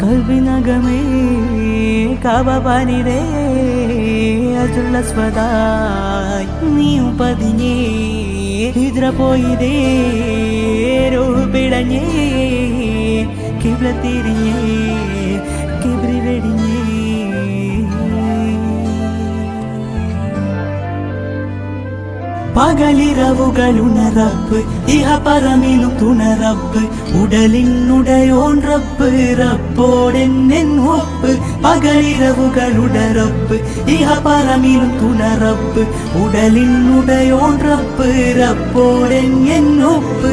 കൽവിനകമേ കവപനിരേ അജുള്ള സ്വദായ് നീയും പതിഞ്ഞേ ഹിദ്ര പോയിതേ റൂഹ് പിടഞ്ഞേ കിബ്ല തിരിഞ്ഞേ കിബ്രി വെടിഞ്ഞേ പകലിരവുകളുണറപ്പ് ഇഹ പറമിലും തുണറപ്പ് ഉടലിനുടയോൻ റബ്ബ് റബ്ബോടെന്നെൻ ഒപ്പ് പകലിരവുകളുടറപ്പ് ഇഹ പറമിലും തുണറപ്പ് ഉടലിനുടയോൻ റബ്ബ് റബ്ബോടെന്നെൻ ഒപ്പ്